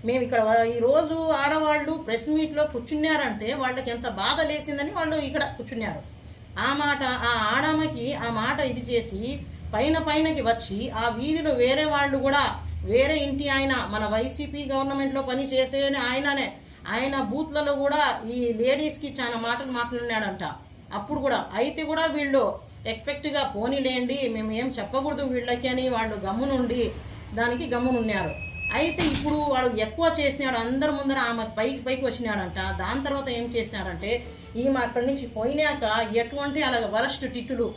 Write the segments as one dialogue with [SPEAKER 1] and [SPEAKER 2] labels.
[SPEAKER 1] మేము ఇక్కడ ఈరోజు ఆడవాళ్ళు ప్రెస్ మీట్లో కూర్చున్నారంటే వాళ్ళకి ఎంత బాధ లేసిందని వాళ్ళు ఇక్కడ కూర్చున్నారు. ఆ మాట ఆ ఆడమ్మకి ఆ మాట ఇది చేసి పైనకి వచ్చి ఆ వీధిలో వేరే వాళ్ళు కూడా వేరే ఇంటి ఆయన మన వైసీపీ గవర్నమెంట్లో పని చేసే ఆయన బూత్లలో కూడా ఈ లేడీస్కి చాలా మాటలు మాట్లాడినాడంట. అప్పుడు కూడా అయితే కూడా వీళ్ళు ఎక్స్పెక్ట్గా పోనీలేండి మేము ఏం చెప్పకూడదు వీళ్ళకి అని వాళ్ళు గమ్మునుండి దానికి గమ్మునున్నారు. అయితే ఇప్పుడు వాడు ఎక్కువ చేసినాడు, అందరి ముందర ఆమె పైకి వచ్చినాడంట. దాని తర్వాత ఏం చేసినాడంటే ఈమె అక్కడి నుంచి పోయినాక ఎటువంటి అలాగ వరస్ట్ టిట్టులు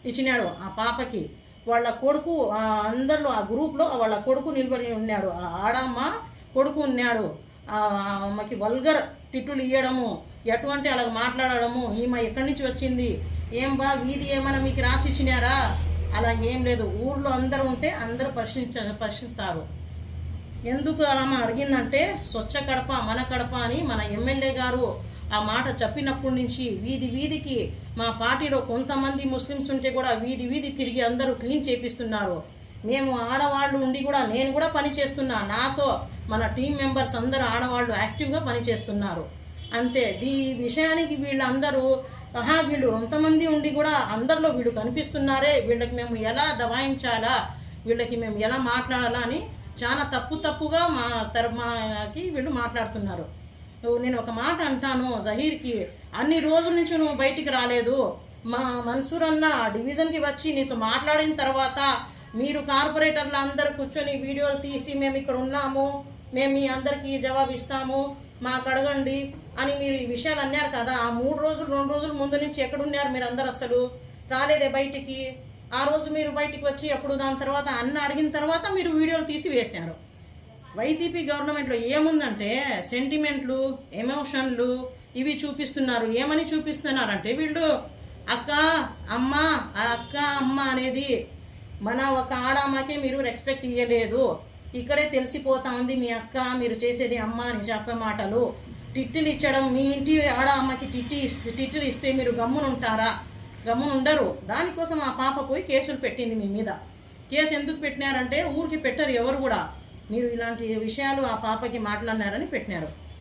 [SPEAKER 1] ఇచ్చినాడు ఆ పాపకి. వాళ్ళ కొడుకు అందరిలో ఆ గ్రూప్లో వాళ్ళ కొడుకు నిలబడి ఉన్నాడు, ఆ ఆడమ్మ కొడుకు ఉన్నాడు. ఆమెకి వల్గర్ టిట్టులు ఇవ్వడము, ఎటువంటి అలాగ మాట్లాడడము. ఈమె ఎక్కడి నుంచి వచ్చింది, ఏం బా వీధి ఏమైనా మీకు రాసిచ్చినారా, అలా ఏం లేదు. ఊళ్ళో అందరూ ఉంటే అందరూ ప్రశ్నిస్తారు. ఎందుకు ఆమె అడిగిందంటే స్వచ్ఛ కడప మన కడప అని మన ఎమ్మెల్యే గారు ఆ మాట చెప్పినప్పటి నుంచి వీధికి మా పార్టీలో కొంతమంది ముస్లిమ్స్ ఉంటే కూడా వీధి తిరిగి అందరూ క్లీన్ చేపిస్తున్నారు. మేము ఆడవాళ్ళు ఉండి కూడా నేను కూడా పని చేస్తున్నా, నాతో మన టీం మెంబర్స్ అందరూ ఆడవాళ్ళు యాక్టివ్గా పనిచేస్తున్నారు. అంతే. ఈ విషయానికి వీళ్ళందరూ వీళ్ళు కొంతమంది ఉండి కూడా అందరిలో వీళ్ళు కనిపిస్తున్నారే, వీళ్ళకి మేము ఎలా దబాయించాలా, వీళ్ళకి మేము ఎలా మాట్లాడాలా అని చాలా తప్పుగా మాకి వీళ్ళు మాట్లాడుతున్నారు. నేను ఒక మాట అంటాను జహీర్కి, అన్ని రోజుల నుంచి నువ్వు బయటికి రాలేదు. మా మన్సూర్ అన్న డివిజన్కి వచ్చి నీతో మాట్లాడిన తర్వాత మీరు కార్పొరేటర్లు అందరూ కూర్చొని వీడియోలు తీసి మేము ఇక్కడ ఉన్నాము, మేము మీ అందరికీ జవాబు ఇస్తాము, మాకు అడగండి అని మీరు ఈ విషయాలు అన్నారు కదా. ఆ 2 రోజుల ముందు నుంచి ఎక్కడున్నారు మీరు అందరు? అసలు రాలేదే బయటికి. ఆ రోజు మీరు బయటికి వచ్చి అప్పుడు దాని తర్వాత అన్న అడిగిన తర్వాత మీరు వీడియోలు తీసి వేసినారు. వైసీపీ గవర్నమెంట్లో ఏముందంటే సెంటిమెంట్లు, ఎమోషన్లు ఇవి చూపిస్తున్నారు. ఏమని చూపిస్తున్నారంటే వీళ్ళు అక్క అమ్మ అనేది మన ఒక ఆడమ్మకే మీరు రెస్పెక్ట్ ఇవ్వలేదు. ఇక్కడే తెలిసిపోతా ఉంది మీ అక్క మీరు చేసేది అమ్మ అని చెప్పే మాటలు. టిట్టులు ఇచ్చడం, మీ ఇంటి ఆడ అమ్మకి టిట్టులు ఇస్తే మీరు గమ్మునుంటారా? గమ్మునుండరు. దానికోసం ఆ పాప పోయి కేసులు పెట్టింది మీ మీద. కేసు ఎందుకు పెట్టినారంటే ఊరికి పెట్టరు ఎవరు కూడా, మీరు ఇలాంటి విషయాలు ఆ పాపకి మాట్లాడినారని పెట్టినారు.